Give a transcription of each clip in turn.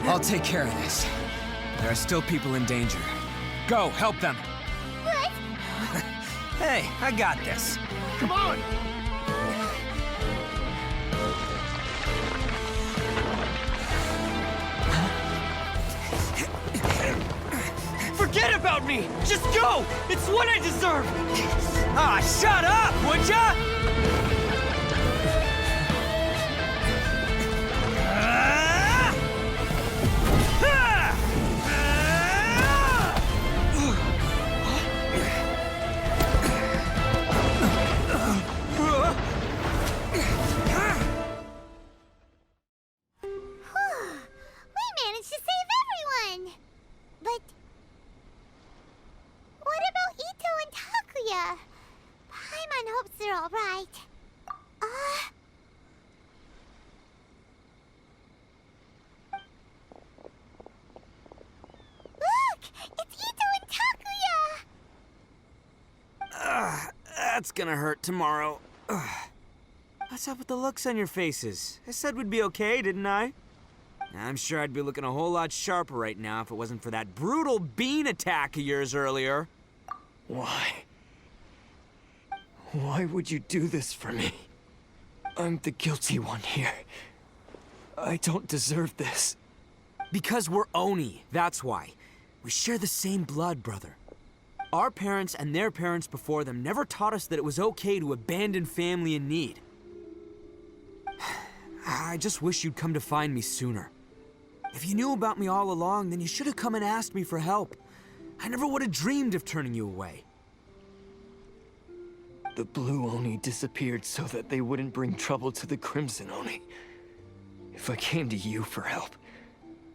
I'll take care of this. There are still people in danger. Go, help them. What? Hey, I got this. Come on! Forget about me! Just go! It's what I deserve! Ah, shut up, would ya? We managed to save everyone! But... what about Itto and Takuya? Paimon hopes they're alright. Look! It's Itto and Takuya! That's gonna hurt tomorrow. What's up with the looks on your faces? I said we'd be okay, didn't I? I'm sure I'd be looking a whole lot sharper right now if it wasn't for that brutal bean attack of yours earlier. Why? Why would you do this for me? I'm the guilty one here. I don't deserve this. Because we're Oni, that's why. We share the same blood, brother. Our parents and their parents before them never taught us that it was okay to abandon family in need. I just wish you'd come to find me sooner. If you knew about me all along, then you should have come and asked me for help. I never would have dreamed of turning you away. The Blue Oni disappeared so that they wouldn't bring trouble to the Crimson Oni. If I came to you for help,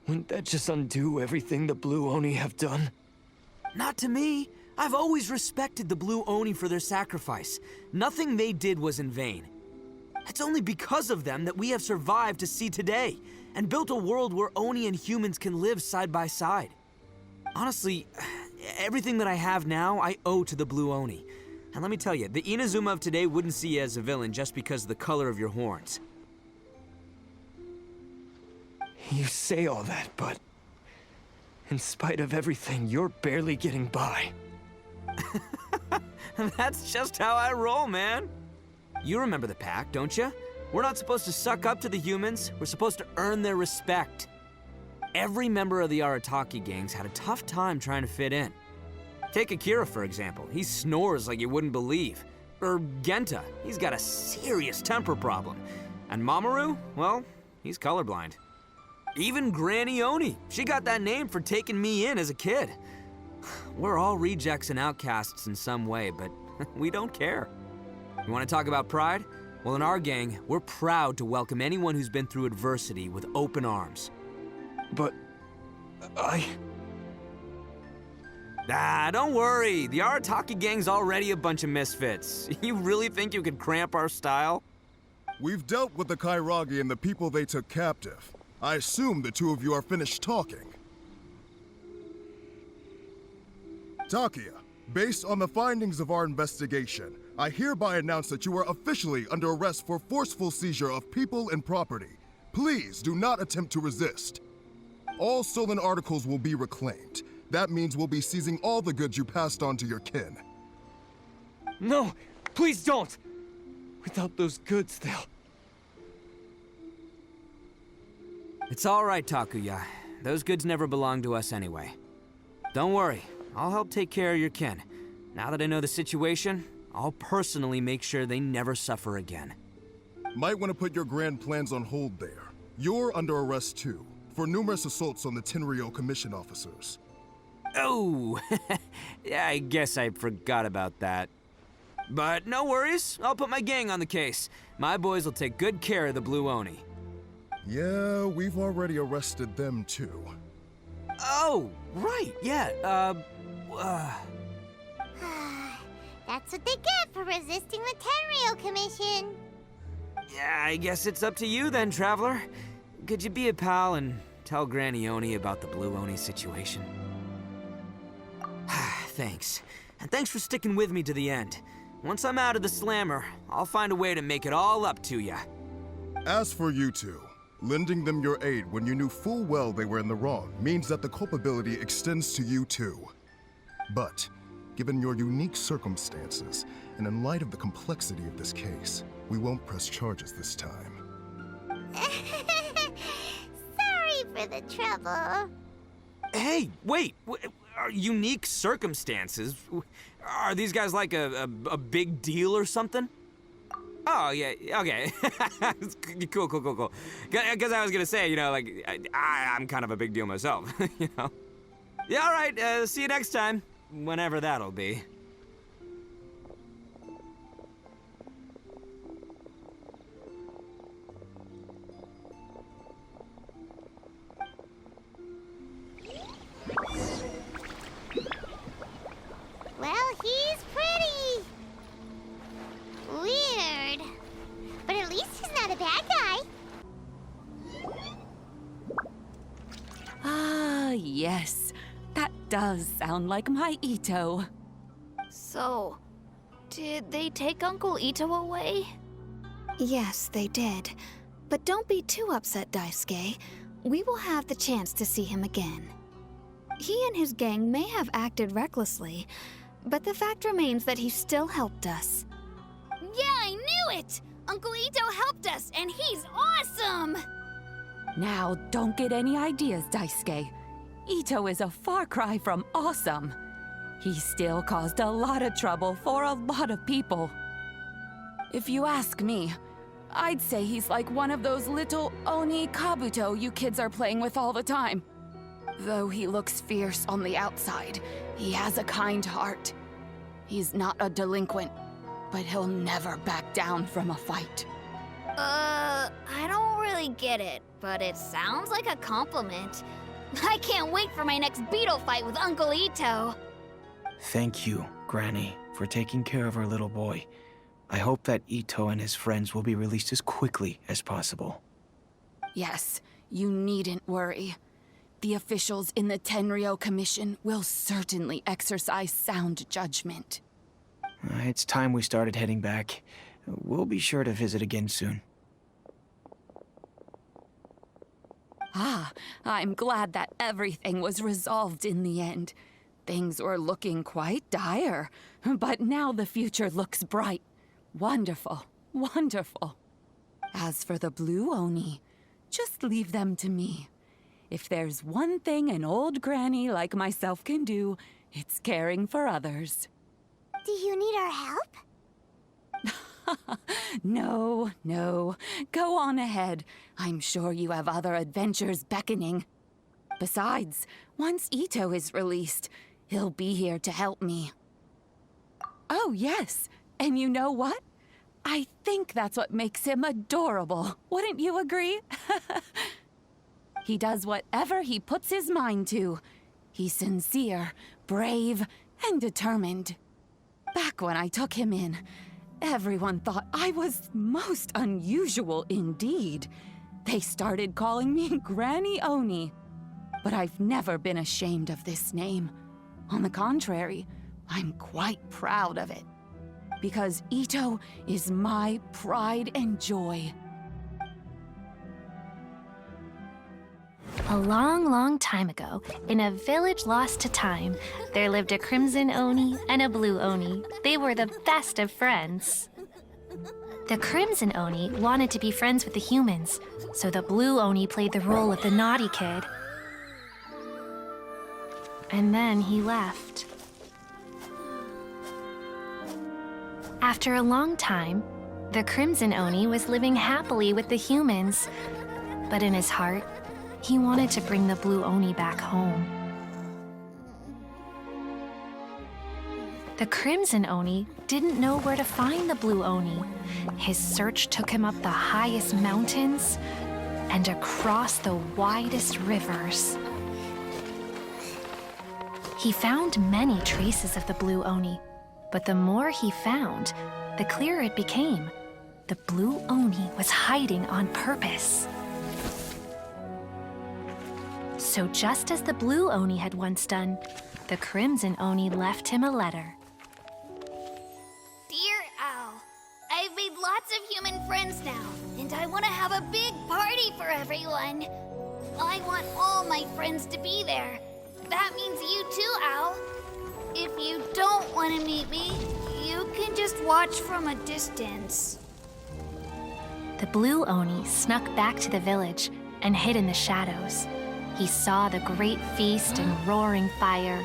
wouldn't that just undo everything the Blue Oni have done? Not to me. I've always respected the Blue Oni for their sacrifice. Nothing they did was in vain. It's only because of them that we have survived to see today, and built a world where Oni and humans can live side by side. Honestly, everything that I have now, I owe to the Blue Oni. And let me tell you, the Inazuma of today wouldn't see you as a villain just because of the color of your horns. You say all that, but... in spite of everything, you're barely getting by. That's just how I roll, man. You remember the pact, don't you? We're not supposed to suck up to the humans. We're supposed to earn their respect. Every member of the Arataki gangs had a tough time trying to fit in. Take Akira, for example. He snores like you wouldn't believe. Or Genta. He's got a serious temper problem. And Mamoru, well, he's colorblind. Even Granny Oni. She got that name for taking me in as a kid. We're all rejects and outcasts in some way, but we don't care. You want to talk about pride? Well, in our gang, we're proud to welcome anyone who's been through adversity with open arms. But... Don't worry. The Arataki gang's already a bunch of misfits. You really think you could cramp our style? We've dealt with the Kairagi and the people they took captive. I assume the two of you are finished talking. Takuya, based on the findings of our investigation, I hereby announce that you are officially under arrest for forceful seizure of people and property. Please do not attempt to resist. All stolen articles will be reclaimed. That means we'll be seizing all the goods you passed on to your kin. No! Please don't! Without those goods, they'll... It's all right, Takuya. Those goods never belonged to us anyway. Don't worry. I'll help take care of your kin. Now that I know the situation, I'll personally make sure they never suffer again. Might want to put your grand plans on hold there. You're under arrest too, for numerous assaults on the Tenryo Commission officers. Oh, yeah, I guess I forgot about that. But no worries, I'll put my gang on the case. My boys will take good care of the Blue Oni. Yeah, we've already arrested them too. Oh, right, yeah, That's what they get for resisting the Tenryo Commission. Yeah, I guess it's up to you then, Traveler. Could you be a pal and tell Granny Oni about the Blue Oni situation? Thanks. And thanks for sticking with me to the end. Once I'm out of the slammer, I'll find a way to make it all up to ya. As for you two, lending them your aid when you knew full well they were in the wrong means that the culpability extends to you too. But, given your unique circumstances, and in light of the complexity of this case, we won't press charges this time. Sorry for the trouble. Hey, wait! Unique circumstances? Are these guys like a big deal or something? Oh, yeah, okay. Cool. Because I was gonna say, you know, like, I'm kind of a big deal myself, you know? Yeah, all right, see you next time. Whenever that'll be. Well, he's pretty. Weird. But at least he's not a bad guy. Ah, yes. That does sound like my Itto. So, did they take Uncle Itto away? Yes, they did. But don't be too upset, Daisuke. We will have the chance to see him again. He and his gang may have acted recklessly, but the fact remains that he still helped us. Yeah, I knew it! Uncle Itto helped us, and he's awesome! Now, don't get any ideas, Daisuke. Itto is a far cry from awesome. He still caused a lot of trouble for a lot of people. If you ask me, I'd say he's like one of those little Oni Kabuto you kids are playing with all the time. Though he looks fierce on the outside, he has a kind heart. He's not a delinquent, but he'll never back down from a fight. I don't really get it, but it sounds like a compliment. I can't wait for my next beetle fight with Uncle Itto. Thank you, Granny, for taking care of our little boy. I hope that Itto and his friends will be released as quickly as possible. Yes, you needn't worry. The officials in the Tenryo Commission will certainly exercise sound judgment. It's time we started heading back. We'll be sure to visit again soon. Ah, I'm glad that everything was resolved in the end. Things were looking quite dire, but now the future looks bright. Wonderful, wonderful. As for the Blue Oni, just leave them to me. If there's one thing an old granny like myself can do, it's caring for others. Do you need our help? No. Go on ahead. I'm sure you have other adventures beckoning. Besides, once Itto is released, he'll be here to help me. Oh, yes. And you know what? I think that's what makes him adorable. Wouldn't you agree? He does whatever he puts his mind to. He's sincere, brave, and determined. Back when I took him in, everyone thought I was most unusual indeed. They started calling me Granny Oni. But I've never been ashamed of this name. On the contrary, I'm quite proud of it. Because Itto is my pride and joy. A long, long time ago, in a village lost to time, there lived a Crimson Oni and a Blue Oni. They were the best of friends. The Crimson Oni wanted to be friends with the humans, so the Blue Oni played the role of the naughty kid. And then he left. After a long time, the Crimson Oni was living happily with the humans, but in his heart, he wanted to bring the Blue Oni back home. The Crimson Oni didn't know where to find the Blue Oni. His search took him up the highest mountains and across the widest rivers. He found many traces of the Blue Oni, but the more he found, the clearer it became. The Blue Oni was hiding on purpose. So just as the Blue Oni had once done, the Crimson Oni left him a letter. Dear Owl, I've made lots of human friends now, and I want to have a big party for everyone. I want all my friends to be there. That means you too, Owl. If you don't want to meet me, you can just watch from a distance. The Blue Oni snuck back to the village and hid in the shadows. He saw the great feast and roaring fire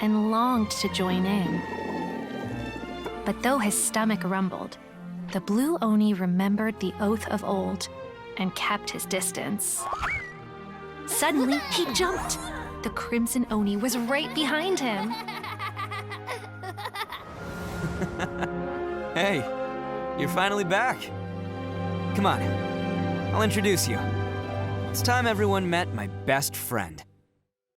and longed to join in. But though his stomach rumbled, the Blue Oni remembered the oath of old and kept his distance. Suddenly, he jumped. The Crimson Oni was right behind him. Hey, you're finally back. Come on, I'll introduce you. It's time everyone met my best friend.